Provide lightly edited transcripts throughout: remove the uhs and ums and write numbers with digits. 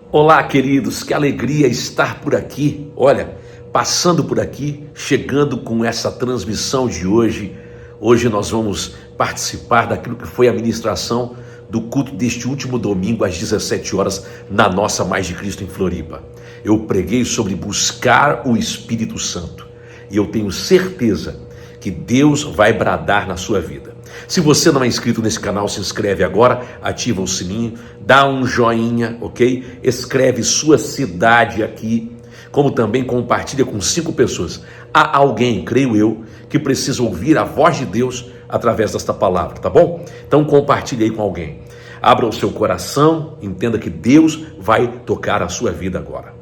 Olá, queridos, que alegria estar por aqui. Olha, passando por aqui, chegando com essa transmissão de hoje. Hoje nós vamos participar daquilo que foi a ministração do culto deste último domingo às 17 horas na nossa Mais de Cristo em Floripa. Eu preguei sobre buscar o Espírito Santo e eu tenho certeza que Deus vai bradar na sua vida. Se você não é inscrito nesse canal, se inscreve agora, ativa o sininho, dá um joinha, ok? Escreve sua cidade aqui, como também compartilha com 5 pessoas. Há alguém, creio eu, que precisa ouvir a voz de Deus através desta palavra, tá bom? Então compartilhe aí com alguém. Abra o seu coração, entenda que Deus vai tocar a sua vida agora.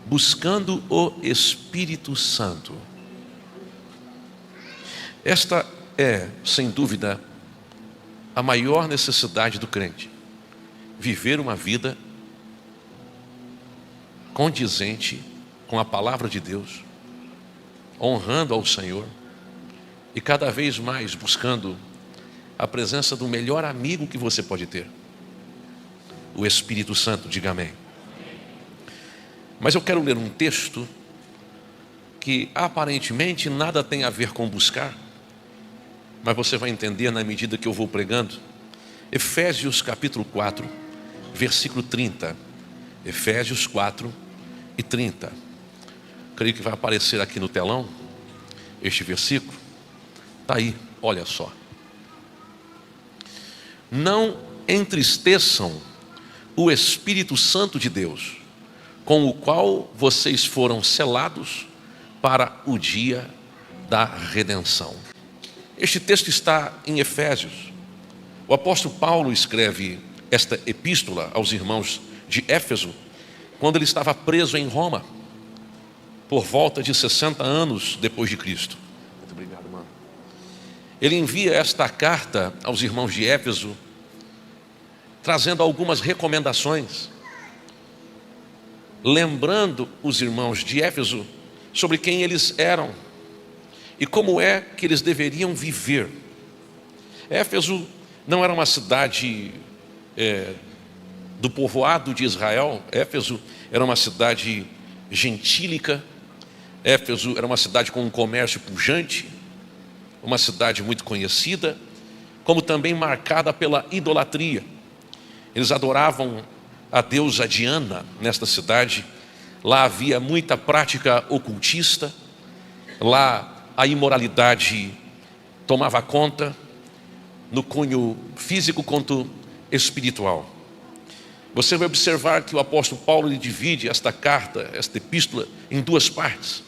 Buscando o Espírito Santo. Esta é, sem dúvida, a maior necessidade do crente: viver uma vida condizente com a palavra de Deus, honrando ao Senhor e cada vez mais buscando a presença do melhor amigo que você pode ter, o Espírito Santo. Diga amém. Mas eu quero ler um texto que aparentemente nada tem a ver com buscar, mas você vai entender na medida que eu vou pregando. Efésios capítulo 4, versículo 30. Efésios 4 e 30. Creio que vai aparecer aqui no telão este versículo. Está aí, olha só. Não entristeçam o Espírito Santo de Deus, com o qual vocês foram selados para o dia da redenção. Este texto está em Efésios. O apóstolo Paulo escreve esta epístola aos irmãos de Éfeso quando ele estava preso em Roma, por volta de 60 anos depois de Cristo. Muito obrigado, mano. Ele envia esta carta aos irmãos de Éfeso, trazendo algumas recomendações, lembrando os irmãos de Éfeso sobre quem eles eram e como é que eles deveriam viver. Éfeso não era uma cidade do povoado de Israel. Éfeso era uma cidade gentílica. Éfeso era uma cidade com um comércio pujante, uma cidade muito conhecida, como também marcada pela idolatria. Eles adoravam a deusa Diana nesta cidade. Lá havia muita prática ocultista. Lá a imoralidade tomava conta, no cunho físico quanto espiritual. Você vai observar que o apóstolo Paulo ele divide esta carta, esta epístola, em 2 partes.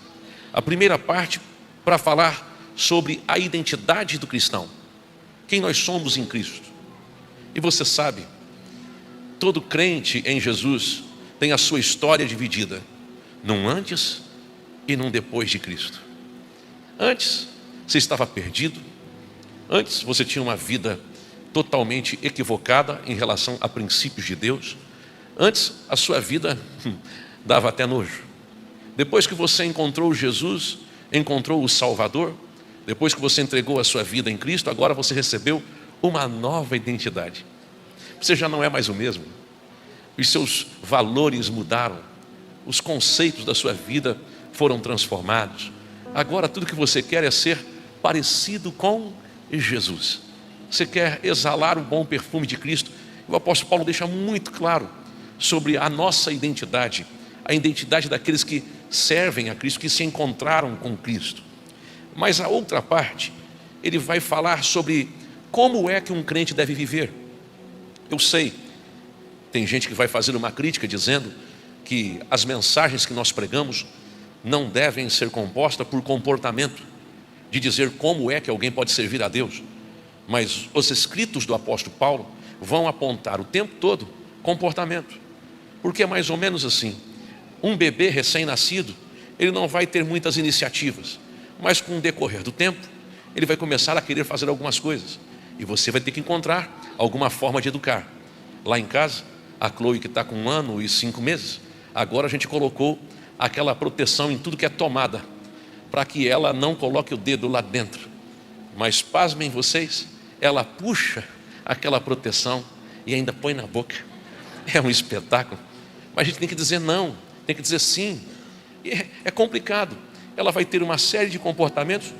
A primeira parte para falar sobre a identidade do cristão, quem nós somos em Cristo. E você sabe, todo crente em Jesus tem a sua história dividida num antes e num depois de Cristo. Antes, você estava perdido. Antes, você tinha uma vida totalmente equivocada em relação a princípios de Deus. Antes, a sua vida dava até nojo. Depois que você encontrou Jesus, encontrou o Salvador, depois que você entregou a sua vida em Cristo, agora você recebeu uma nova identidade. Você já não é mais o mesmo. Os seus valores mudaram. Os conceitos da sua vida foram transformados. Agora tudo que você quer é ser parecido com Jesus. Você quer exalar o bom perfume de Cristo. O apóstolo Paulo deixa muito claro sobre a nossa identidade, a identidade daqueles que servem a Cristo, que se encontraram com Cristo. Mas a outra parte, ele vai falar sobre como é que um crente deve viver. Eu sei, tem gente que vai fazer uma crítica dizendo que as mensagens que nós pregamos não devem ser compostas por comportamento, de dizer como é que alguém pode servir a Deus. Mas os escritos do apóstolo Paulo vão apontar o tempo todo comportamento. Porque é mais ou menos assim: um bebê recém-nascido, ele não vai ter muitas iniciativas, mas com o decorrer do tempo, ele vai começar a querer fazer algumas coisas. E você vai ter que encontrar alguma forma de educar. Lá em casa, a Chloe, que está com 1 ano e 5 meses, agora a gente colocou aquela proteção em tudo que é tomada, para que ela não coloque o dedo lá dentro. Mas pasmem vocês, ela puxa aquela proteção e ainda põe na boca. É um espetáculo. mas a gente tem que dizer não, tem que dizer sim. E é complicado. Ela vai ter uma série de comportamentos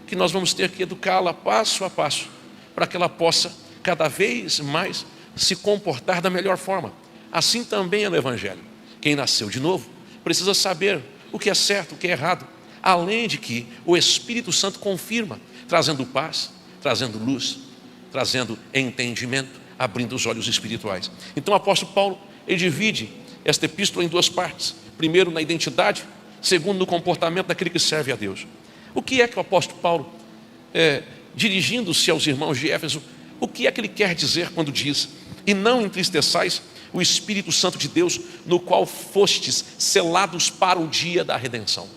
que nós vamos ter que educá-la passo a passo, para que ela possa cada vez mais se comportar da melhor forma. Assim também é no Evangelho. Quem nasceu de novo precisa saber o que é certo, o que é errado, além de que o Espírito Santo confirma, trazendo paz, trazendo luz, trazendo entendimento, abrindo os olhos espirituais. Então o apóstolo Paulo, ele divide esta epístola em duas partes. Primeiro na identidade, segundo no comportamento daquele que serve a Deus. O que é que o apóstolo Paulo, dirigindo-se aos irmãos de Éfeso, o que é que ele quer dizer quando diz: e não entristeçais o Espírito Santo de Deus, no qual fostes selados para o dia da redenção?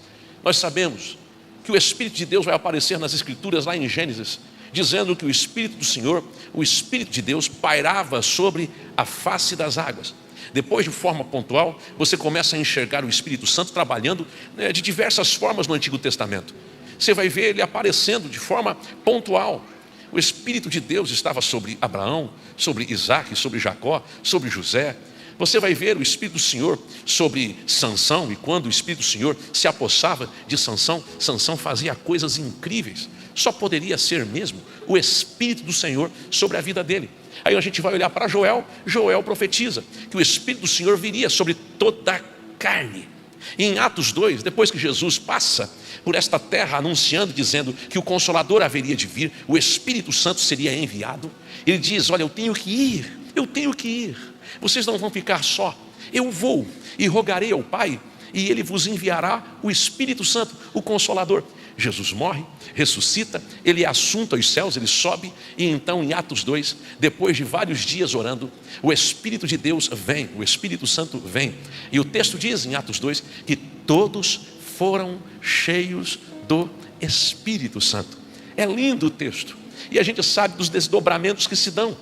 Nós sabemos que o Espírito de Deus vai aparecer nas Escrituras, lá em Gênesis, dizendo que o Espírito do Senhor, o Espírito de Deus, pairava sobre a face das águas. Depois, de forma pontual, você começa a enxergar o Espírito Santo trabalhando de diversas formas no Antigo Testamento. Você vai ver ele aparecendo de forma pontual. O Espírito de Deus estava sobre Abraão, sobre Isaac, sobre Jacó, sobre José. Você vai ver o Espírito do Senhor sobre Sansão, e quando o Espírito do Senhor se apossava de Sansão, Sansão fazia coisas incríveis. Só poderia ser mesmo o Espírito do Senhor sobre a vida dele. Aí a gente vai olhar para Joel, Joel profetiza que o Espírito do Senhor viria sobre toda a carne. E em Atos 2, depois que Jesus passa por esta terra anunciando, dizendo que o Consolador haveria de vir, o Espírito Santo seria enviado, ele diz: olha, eu tenho que ir, vocês não vão ficar só, eu vou e rogarei ao Pai, e Ele vos enviará o Espírito Santo, o Consolador. Jesus morre, ressuscita, ele é assunto aos céus, ele sobe, e então em Atos 2, depois de vários dias orando, o Espírito de Deus vem, o Espírito Santo vem, e o texto diz em Atos 2, que todos foram cheios do Espírito Santo. É lindo o texto, e a gente sabe dos desdobramentos que se dão.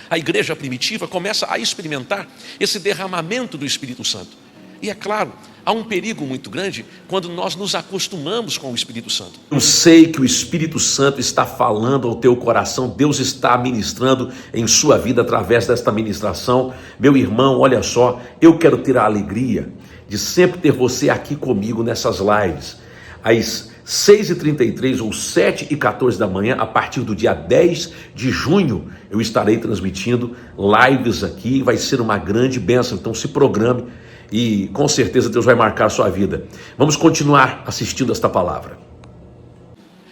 A igreja primitiva começa a experimentar esse derramamento do Espírito Santo, e é claro, há um perigo muito grande quando nós nos acostumamos com o Espírito Santo. Eu sei que o Espírito Santo está falando ao teu coração, Deus está ministrando em sua vida através desta ministração. Meu irmão, olha só, eu quero ter a alegria de sempre ter você aqui comigo nessas lives. Às 6h33 ou 7h14 da manhã, a partir do dia 10 de junho, eu estarei transmitindo lives aqui, vai ser uma grande bênção, então se programe. E com certeza Deus vai marcar a sua vida. Vamos continuar assistindo esta palavra.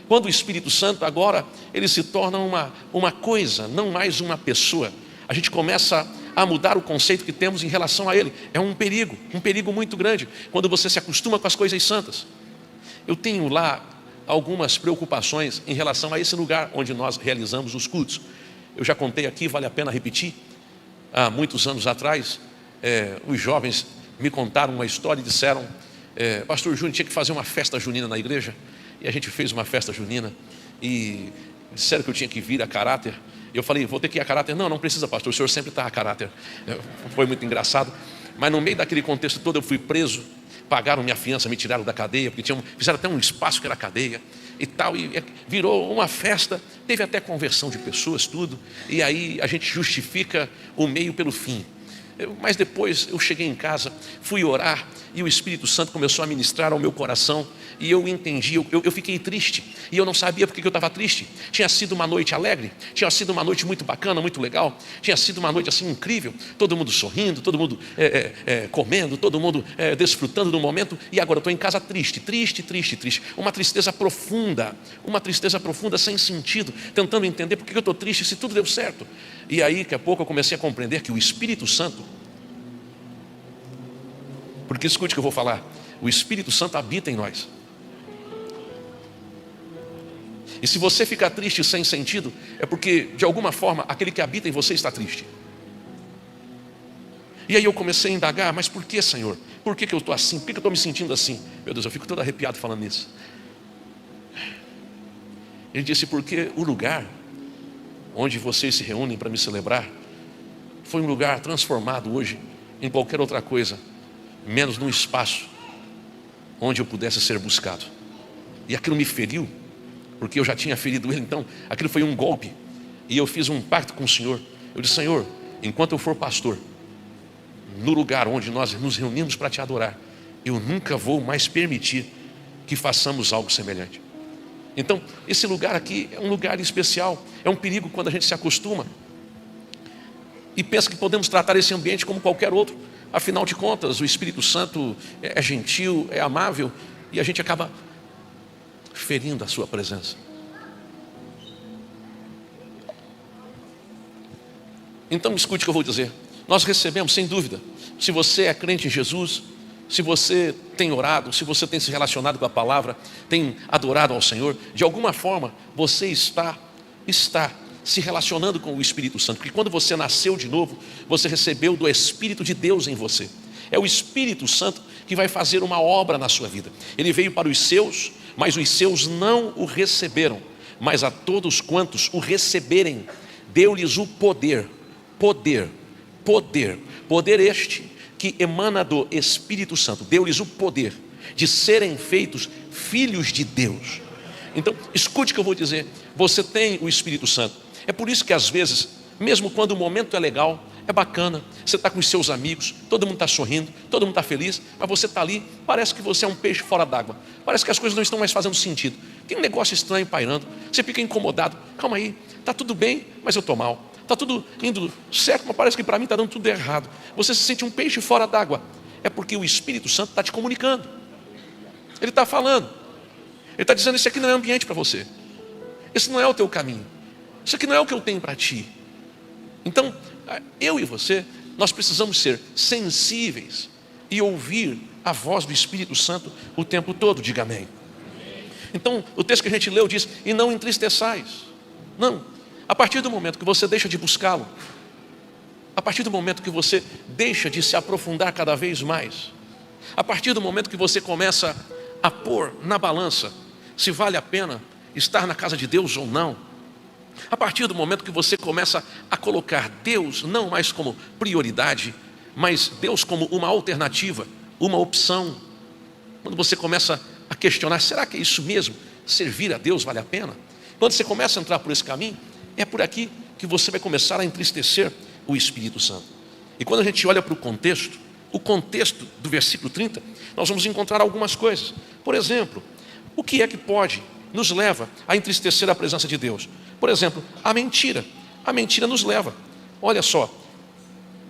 Quando o Espírito Santo agora, ele se torna uma coisa, não mais uma pessoa. A gente começa a mudar o conceito que temos em relação a ele. É um perigo muito grande, quando você se acostuma com as coisas santas. Eu tenho lá algumas preocupações em relação a esse lugar onde nós realizamos os cultos. Eu já contei aqui, vale a pena repetir. Há muitos anos atrás, os jovens me contaram uma história e disseram: pastor Júnior, tinha que fazer uma festa junina na igreja. E a gente fez uma festa junina e disseram que eu tinha que vir a caráter. Eu falei: vou ter que ir a caráter. Não precisa, pastor, o senhor sempre está a caráter. Foi muito engraçado. Mas no meio daquele contexto todo eu fui preso, pagaram minha fiança, me tiraram da cadeia, porque fizeram até um espaço que era cadeia e tal, e virou uma festa, teve até conversão de pessoas, tudo. E aí a gente justifica o meio pelo fim. Mas depois eu cheguei em casa, fui orar, e o Espírito Santo começou a ministrar ao meu coração, e eu entendi, eu fiquei triste, e eu não sabia porque eu estava triste. Tinha sido uma noite alegre, tinha sido uma noite muito bacana, muito legal, tinha sido uma noite assim incrível, todo mundo sorrindo, todo mundo comendo, todo mundo desfrutando do momento, e agora eu estou em casa triste, uma tristeza profunda sem sentido, tentando entender por que eu estou triste se tudo deu certo. E aí daqui a pouco eu comecei a compreender que o Espírito Santo, porque escute o que eu vou falar, o Espírito Santo habita em nós. E se você ficar triste sem sentido, é porque de alguma forma aquele que habita em você está triste. E aí eu comecei a indagar: mas por que, Senhor? Por que eu estou assim? Por que eu estou me sentindo assim? Meu Deus, eu fico todo arrepiado falando nisso. Ele disse: porque o lugar onde vocês se reúnem para me celebrar foi um lugar transformado hoje em qualquer outra coisa, menos num espaço onde eu pudesse ser buscado. E aquilo me feriu, porque eu já tinha ferido ele. Então aquilo foi um golpe, e eu fiz um pacto com o Senhor. Eu disse: Senhor, enquanto eu for pastor, no lugar onde nós nos reunimos para te adorar, eu nunca vou mais permitir que façamos algo semelhante. Então, esse lugar aqui é um lugar especial. É um perigo quando a gente se acostuma e pensa que podemos tratar esse ambiente como qualquer outro. Afinal de contas, o Espírito Santo é gentil, é amável, e a gente acaba ferindo a sua presença. Então escute o que eu vou dizer. Nós recebemos, sem dúvida, se você é crente em Jesus, se você tem orado, se você tem se relacionado com a palavra, tem adorado ao Senhor, de alguma forma você está se relacionando com o Espírito Santo, porque quando você nasceu de novo, você recebeu do Espírito de Deus em você. É o Espírito Santo que vai fazer uma obra na sua vida. Ele veio para os seus, mas os seus não o receberam. Mas a todos quantos o receberem, deu-lhes o poder este que emana do Espírito Santo, deu-lhes o poder de serem feitos filhos de Deus. Então, escute o que eu vou dizer. Você tem o Espírito Santo. É por isso que às vezes, mesmo quando o momento é legal, é bacana, você está com os seus amigos, todo mundo está sorrindo, todo mundo está feliz, mas você está ali, parece que você é um peixe fora d'água, parece que as coisas não estão mais fazendo sentido, tem um negócio estranho pairando, você fica incomodado. Calma aí, está tudo bem, mas eu estou mal. Está tudo indo certo, mas parece que para mim está dando tudo errado. Você se sente um peixe fora d'água. É porque o Espírito Santo está te comunicando. Ele está falando. Ele está dizendo: esse aqui não é ambiente para você. Esse não é o teu caminho. Isso aqui não é o que eu tenho para ti. Então, eu e você, nós precisamos ser sensíveis e ouvir a voz do Espírito Santo o tempo todo. Diga amém. Então, o texto que a gente leu diz: e não entristeçais. Não. A partir do momento que você deixa de buscá-lo, a partir do momento que você deixa de se aprofundar cada vez mais, a partir do momento que você começa a pôr na balança se vale a pena estar na casa de Deus ou não, a partir do momento que você começa a colocar Deus não mais como prioridade, mas Deus como uma alternativa, uma opção, quando você começa a questionar: será que é isso mesmo? Servir a Deus vale a pena? Quando você começa a entrar por esse caminho, é por aqui que você vai começar a entristecer o Espírito Santo. E quando a gente olha para o contexto do versículo 30, nós vamos encontrar algumas coisas. Por exemplo, o que é que pode nos leva a entristecer a presença de Deus? Por exemplo, a mentira. A mentira nos leva. Olha só,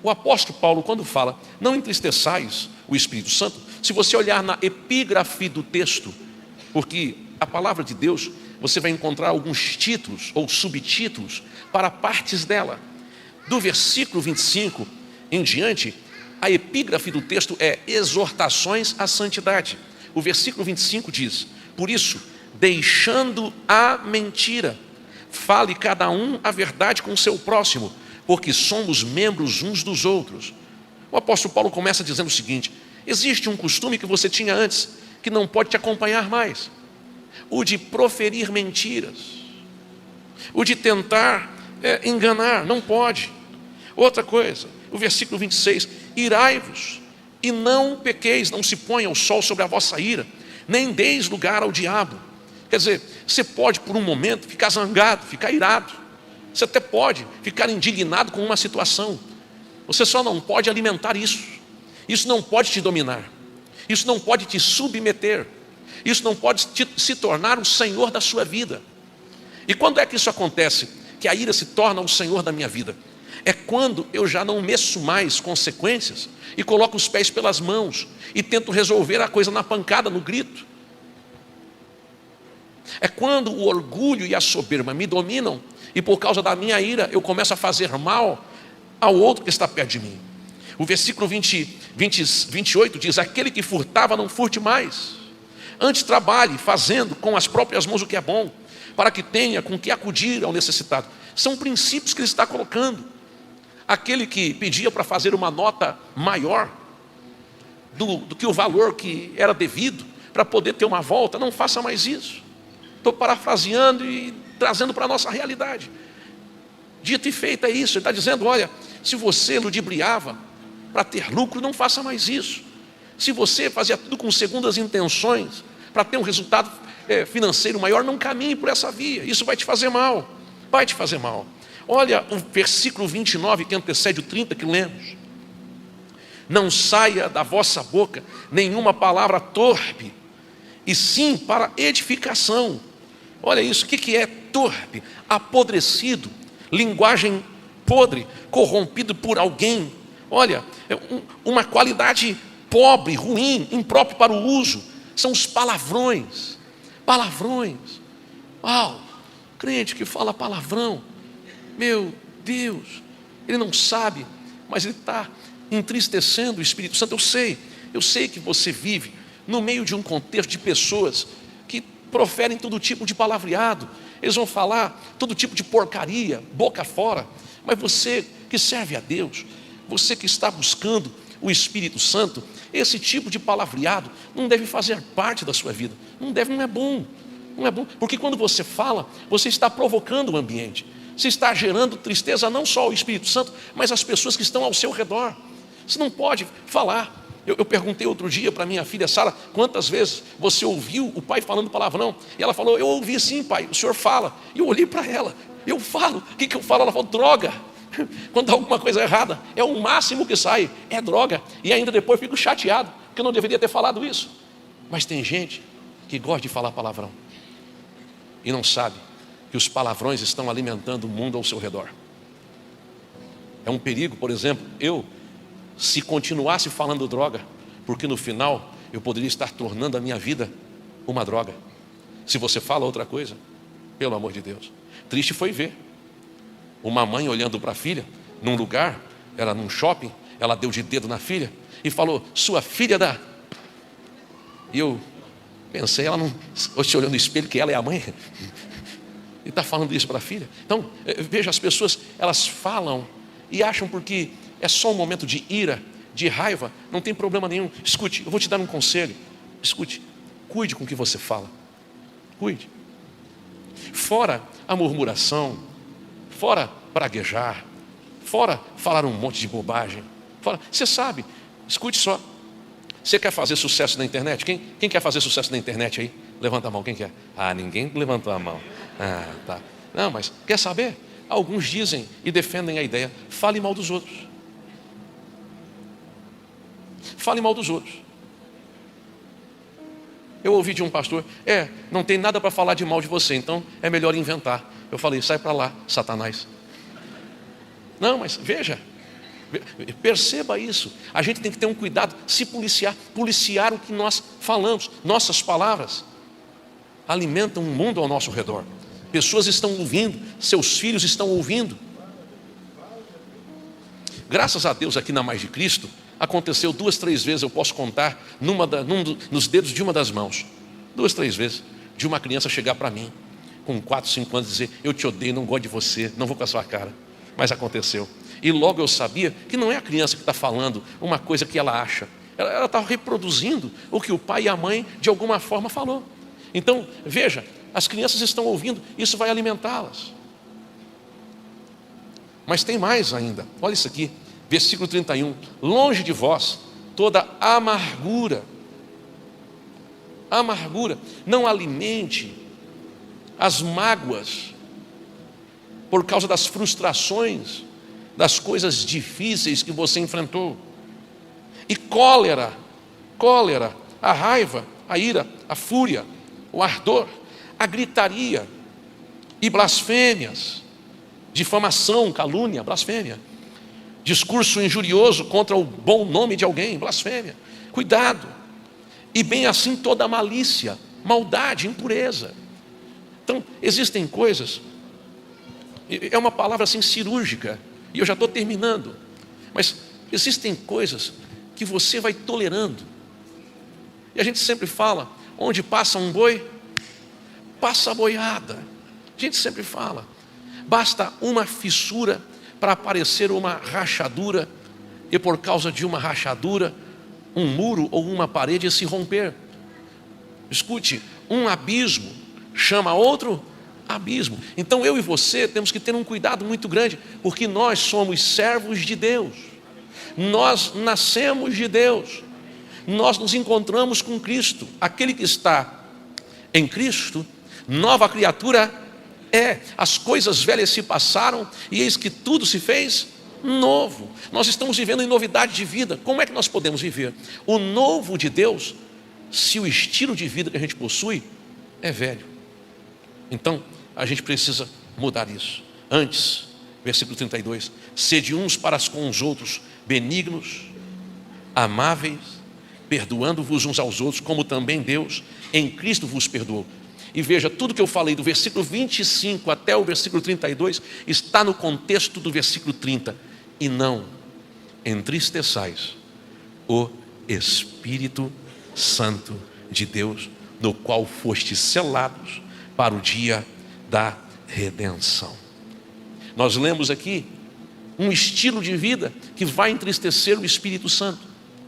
o apóstolo Paulo, quando fala não entristeçais o Espírito Santo, se você olhar na epígrafe do texto, porque a palavra de Deus, você vai encontrar alguns títulos ou subtítulos para partes dela. Do versículo 25 em diante, a epígrafe do texto é exortações à santidade. O versículo 25 diz: por isso, deixando a mentira, fale cada um a verdade com o seu próximo, porque somos membros uns dos outros. O apóstolo Paulo começa dizendo o seguinte: existe um costume que você tinha antes, que não pode te acompanhar mais. O de proferir mentiras, o de tentar enganar, não pode. Outra coisa, o versículo 26, irai-vos e não pequeis, não se ponha o sol sobre a vossa ira, nem deis lugar ao diabo. Quer dizer, você pode por um momento ficar zangado, ficar irado, você até pode ficar indignado com uma situação, você só não pode alimentar isso. Isso não pode te dominar, isso não pode te submeter, isso não pode se tornar o Senhor da sua vida. E quando é que isso acontece? Que a ira se torna o Senhor da minha vida? É quando eu já não meço mais consequências e coloco os pés pelas mãos e tento resolver a coisa na pancada, no grito. É quando o orgulho e a soberba me dominam e por causa da minha ira eu começo a fazer mal ao outro que está perto de mim. O versículo 28 diz: aquele que furtava não furte mais, antes trabalhe fazendo com as próprias mãos o que é bom, para que tenha com que acudir ao necessitado. São princípios que ele está colocando. Aquele que pedia para fazer uma nota maior do que o valor que era devido, para poder ter uma volta, não faça mais isso. Estou parafraseando e trazendo para a nossa realidade. Dito e feito é isso. Ele está dizendo: olha, se você ludibriava para ter lucro, não faça mais isso. Se você fazia tudo com segundas intenções para ter um resultado financeiro maior, não caminhe por essa via. Isso vai te fazer mal. Vai te fazer mal. Olha o versículo 29 que antecede o 30 que lemos. não saia da vossa boca nenhuma palavra torpe, e sim para edificação. Olha isso, o que é torpe? Apodrecido, linguagem podre, corrompido por alguém. Olha, uma qualidade pobre, ruim, impróprio para o uso, são os palavrões. Palavrões. Uau, crente que fala palavrão, meu Deus, ele não sabe, mas ele está entristecendo o Espírito Santo. Eu sei que você vive no meio de um contexto de pessoas que proferem todo tipo de palavreado, eles vão falar todo tipo de porcaria, boca fora, mas você que serve a Deus, você que está buscando o Espírito Santo, esse tipo de palavreado não deve fazer parte da sua vida, não é bom, porque quando você fala, você está provocando o ambiente, você está gerando tristeza não só ao Espírito Santo, mas às pessoas que estão ao seu redor. Você não pode falar. Eu perguntei outro dia para minha filha Sara, quantas vezes você ouviu o pai falando palavrão? E ela falou, eu ouvi sim, pai, o senhor fala. E eu olhei para ela, eu falo, o que eu falo? Ela falou, droga. Quando dá alguma coisa errada, é o máximo que sai, é droga. E ainda depois fico chateado, porque eu não deveria ter falado isso. Mas tem gente que gosta de falar palavrão e não sabe que os palavrões estão alimentando o mundo ao seu redor. É um perigo, por exemplo, se continuasse falando droga, porque no final eu poderia estar tornando a minha vida uma droga. Se você fala outra coisa, pelo amor de Deus. Triste foi ver uma mãe olhando para a filha, num lugar, era num shopping, ela deu de dedo na filha e falou, sua filha da... E eu pensei, ela não... Hoje olhando no espelho que ela é a mãe... E está falando isso para a filha. Então, veja, as pessoas, elas falam e acham porque é só um momento de ira, de raiva, não tem problema nenhum. Escute, eu vou te dar um conselho. Escute, cuide com o que você fala. Cuide. Fora a murmuração, fora praguejar, fora falar um monte de bobagem. Fora, você sabe, escute só. Você quer fazer sucesso na internet? Quem quer fazer sucesso na internet aí? Levanta a mão, quem quer? Ah, ninguém levantou a mão. Ah, tá. Não, mas quer saber? Alguns dizem e defendem a ideia, fale mal dos outros. Fale mal dos outros. Eu ouvi de um pastor, não tem nada para falar de mal de você, então é melhor inventar. Eu falei, sai para lá, Satanás. Não, mas veja, perceba isso. A gente tem que ter um cuidado, se policiar o que nós falamos. Nossas palavras alimentam um mundo ao nosso redor. Pessoas estão ouvindo, seus filhos estão ouvindo. Graças a Deus aqui na Mais de Cristo, aconteceu 2, 3 vezes, eu posso contar nos dedos de uma das mãos. 2, 3 vezes, de uma criança chegar para mim, com 4, 5 anos, e dizer, eu te odeio, não gosto de você, não vou com a sua cara. Mas aconteceu. E logo eu sabia que não é a criança que está falando uma coisa que ela acha. Ela está reproduzindo o que o pai e a mãe de alguma forma falou. Então, veja, as crianças estão ouvindo, isso vai alimentá-las. Mas tem mais ainda, olha isso aqui, versículo 31, longe de vós toda amargura, não alimente as mágoas, por causa das frustrações, das coisas difíceis que você enfrentou, e cólera, a raiva, a ira, a fúria, o ardor, a gritaria e blasfêmias, difamação, calúnia, blasfêmia, discurso injurioso contra o bom nome de alguém, blasfêmia, cuidado, e bem assim toda malícia, maldade, impureza. Então existem coisas, é uma palavra assim cirúrgica, e eu já estou terminando, mas existem coisas que você vai tolerando, e a gente sempre fala, onde passa um boi, passa a boiada. A gente sempre fala, basta uma fissura para aparecer uma rachadura, e por causa de uma rachadura, um muro ou uma parede se romper. Escute, um abismo chama outro abismo. Então eu e você temos que ter um cuidado muito grande, porque nós somos servos de Deus, nós nascemos de Deus, nós nos encontramos com Cristo. Aquele que está em Cristo, nova criatura é. As coisas velhas se passaram e eis que tudo se fez novo. Nós estamos vivendo em novidade de vida. Como é que nós podemos viver o novo de Deus se o estilo de vida que a gente possui é velho? Então, a gente precisa mudar isso. Antes, versículo 32, sede uns para com os outros benignos, amáveis, perdoando-vos uns aos outros, como também Deus em Cristo vos perdoou. E veja, tudo que eu falei do versículo 25 até o versículo 32 está no contexto do versículo 30. E não entristeçais o Espírito Santo de Deus, no qual fostes selados para o dia da redenção. Nós lemos aqui um estilo de vida que vai entristecer o Espírito Santo.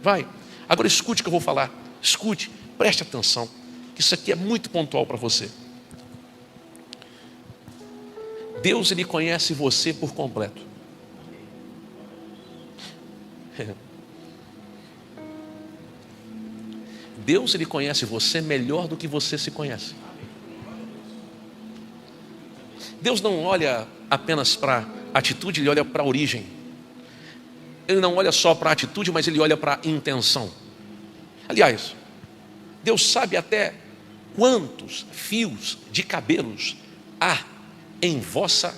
Vai. Agora escute o que eu vou falar. Escute, preste atenção, que isso aqui é muito pontual para você. Deus, Ele conhece você por completo. Deus, Ele conhece você melhor do que você se conhece. Deus não olha apenas para a atitude, Ele olha para a origem. Ele não olha só para a atitude, mas Ele olha para a intenção. Aliás, Deus sabe até quantos fios de cabelos há em vossa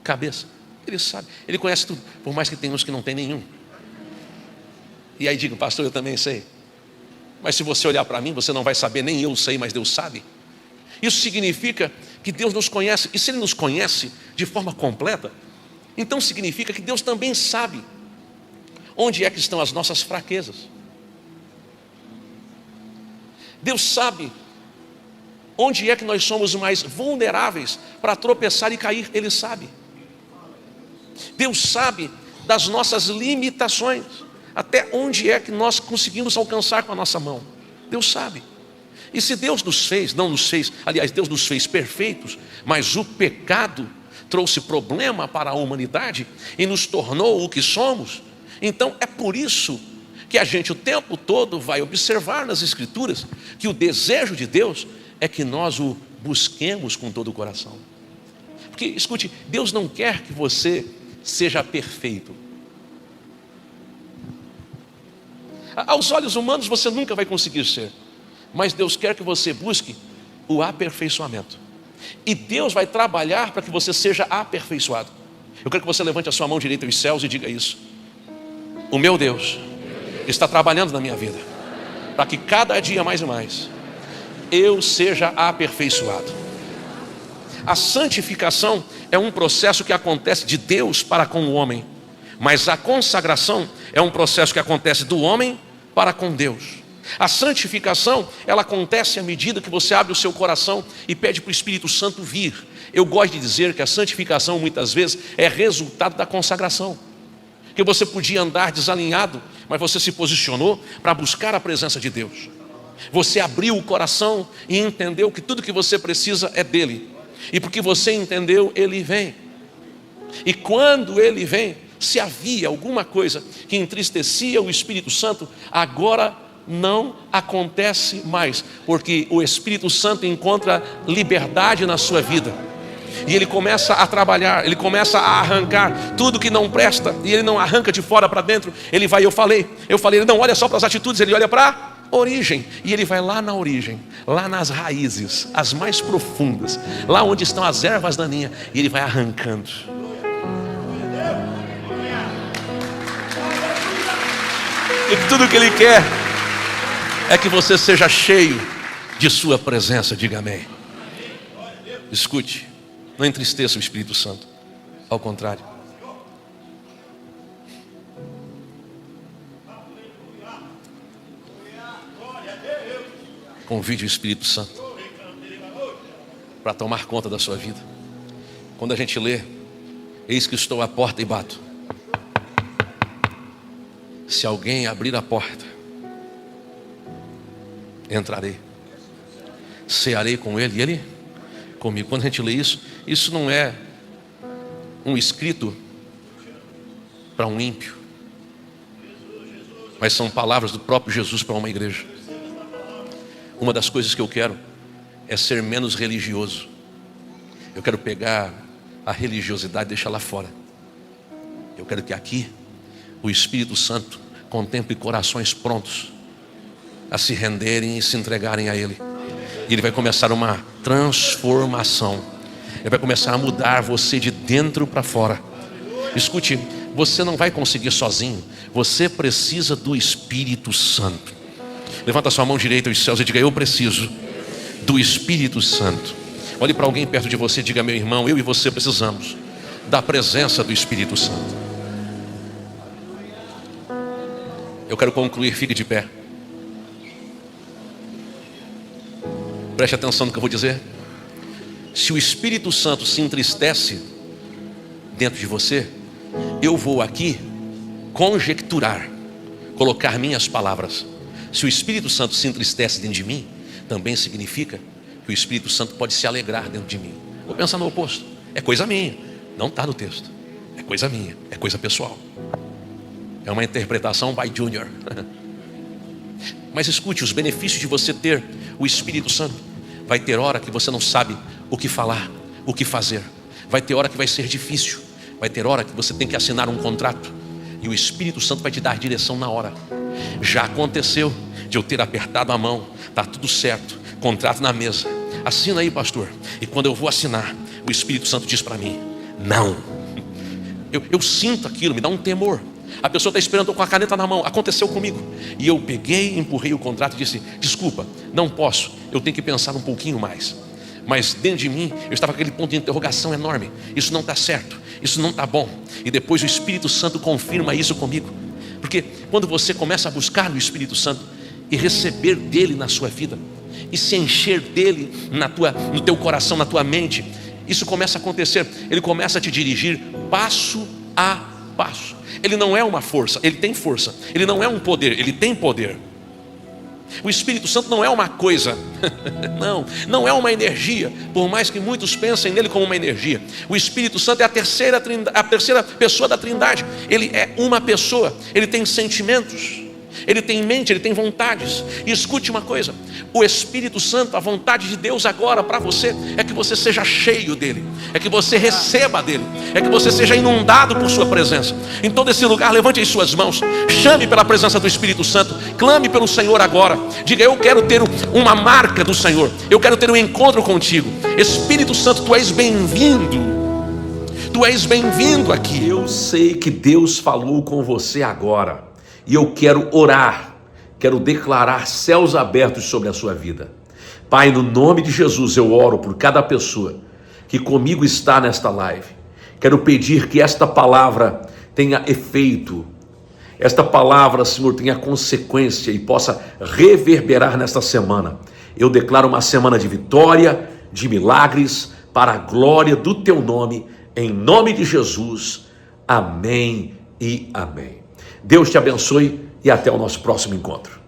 cabeça. Ele sabe, Ele conhece tudo, por mais que tenha uns que não tem nenhum. E aí diga, pastor, eu também sei. Mas se você olhar para mim, você não vai saber, nem eu sei, mas Deus sabe. Isso significa que Deus nos conhece, e se Ele nos conhece de forma completa, então significa que Deus também sabe onde é que estão as nossas fraquezas. Deus sabe onde é que nós somos mais vulneráveis para tropeçar e cair, Ele sabe. Deus sabe das nossas limitações, até onde é que nós conseguimos alcançar com a nossa mão. Deus sabe. E se Deus nos fez, não nos fez, aliás, Deus nos fez perfeitos, mas o pecado trouxe problema para a humanidade e nos tornou o que somos, então é por isso que a gente o tempo todo vai observar nas Escrituras que o desejo de Deus é que nós o busquemos com todo o coração. Porque, escute, Deus não quer que você seja perfeito. Aos olhos humanos você nunca vai conseguir ser, mas Deus quer que você busque o aperfeiçoamento. E Deus vai trabalhar para que você seja aperfeiçoado. Eu quero que você levante a sua mão direita aos céus e diga isso: o meu Deus está trabalhando na minha vida, para que cada dia mais e mais eu seja aperfeiçoado. A santificação é um processo que acontece de Deus para com o homem, mas a consagração é um processo que acontece do homem para com Deus. A santificação, ela acontece à medida que você abre o seu coração e pede para o Espírito Santo vir. Eu gosto de dizer que a santificação muitas vezes é resultado da consagração. Que você podia andar desalinhado, mas você se posicionou para buscar a presença de Deus. Você abriu o coração e entendeu que tudo que você precisa é dele. E porque você entendeu, ele vem. E quando ele vem, se havia alguma coisa que entristecia o Espírito Santo, agora não acontece mais, porque o Espírito Santo encontra liberdade na sua vida. E ele começa a trabalhar, ele começa a arrancar tudo que não presta, e ele não arranca de fora para dentro. Ele vai, eu falei, ele não olha só para as atitudes, ele olha para a origem. E ele vai lá na origem, lá nas raízes, as mais profundas, lá onde estão as ervas daninhas, e ele vai arrancando. E tudo que ele quer é que você seja cheio de sua presença. Diga amém. Escute, não entristeça o Espírito Santo, ao contrário. Convide o Espírito Santo para tomar conta da sua vida. Quando a gente lê, eis que estou à porta e bato. Se alguém abrir a porta, entrarei, cearei com ele e ele comigo. Quando a gente lê isso, isso não é um escrito para um ímpio, mas são palavras do próprio Jesus para uma igreja. Uma das coisas que eu quero é ser menos religioso. Eu quero pegar a religiosidade e deixar lá fora. Eu quero que aqui o Espírito Santo contemple corações prontos a se renderem e se entregarem a Ele. E Ele vai começar uma transformação. Ele vai começar a mudar você de dentro para fora. Escute, você não vai conseguir sozinho. Você precisa do Espírito Santo. Levanta a sua mão direita aos céus e diga: eu preciso do Espírito Santo. Olhe para alguém perto de você e diga: meu irmão, eu e você precisamos da presença do Espírito Santo. Eu quero concluir, fique de pé. Preste atenção no que eu vou dizer. Se o Espírito Santo se entristece dentro de você, eu vou aqui conjecturar, colocar minhas palavras. Se o Espírito Santo se entristece dentro de mim, também significa que o Espírito Santo pode se alegrar dentro de mim. Vou pensar no oposto. É coisa minha, não está no texto. É coisa minha, é coisa pessoal. É uma interpretação by Junior. Mas escute, os benefícios de você ter o Espírito Santo. Vai ter hora que você não sabe o que falar, o que fazer. Vai ter hora que vai ser difícil. Vai ter hora que você tem que assinar um contrato. E o Espírito Santo vai te dar direção na hora. Já aconteceu de eu ter apertado a mão. Está tudo certo, contrato na mesa. Assina aí, pastor. E quando eu vou assinar, o Espírito Santo diz para mim: não. Eu sinto aquilo, me dá um temor. A pessoa está esperando, estou com a caneta na mão. Aconteceu comigo. E eu peguei, empurrei o contrato e disse: desculpa, não posso, eu tenho que pensar um pouquinho mais. Mas dentro de mim, eu estava com aquele ponto de interrogação enorme. Isso não está certo, isso não está bom. E depois o Espírito Santo confirma isso comigo. Porque quando você começa a buscar o Espírito Santo e receber dele na sua vida, e se encher dele no teu coração, na tua mente, isso começa a acontecer. Ele começa a te dirigir passo a passo. Ele não é uma força, ele tem força. Ele não é um poder, ele tem poder. O Espírito Santo não é uma coisa, não é uma energia, por mais que muitos pensem nele como uma energia. O Espírito Santo é a terceira pessoa da Trindade. Ele é uma pessoa, ele tem sentimentos, ele tem mente, ele tem vontades. E escute uma coisa: o Espírito Santo, a vontade de Deus agora para você é que você seja cheio dele, é que você receba dele, é que você seja inundado por sua presença. Em todo esse lugar, levante as suas mãos, chame pela presença do Espírito Santo, clame pelo Senhor agora. Diga: eu quero ter uma marca do Senhor, eu quero ter um encontro contigo. Espírito Santo, tu és bem-vindo, tu és bem-vindo aqui. Eu sei que Deus falou com você agora. E eu quero orar, quero declarar céus abertos sobre a sua vida. Pai, no nome de Jesus eu oro por cada pessoa que comigo está nesta live. Quero pedir que esta palavra tenha efeito. Esta palavra, Senhor, tenha consequência e possa reverberar nesta semana. Eu declaro uma semana de vitória, de milagres, para a glória do teu nome, em nome de Jesus. Amém e amém. Deus te abençoe e até o nosso próximo encontro.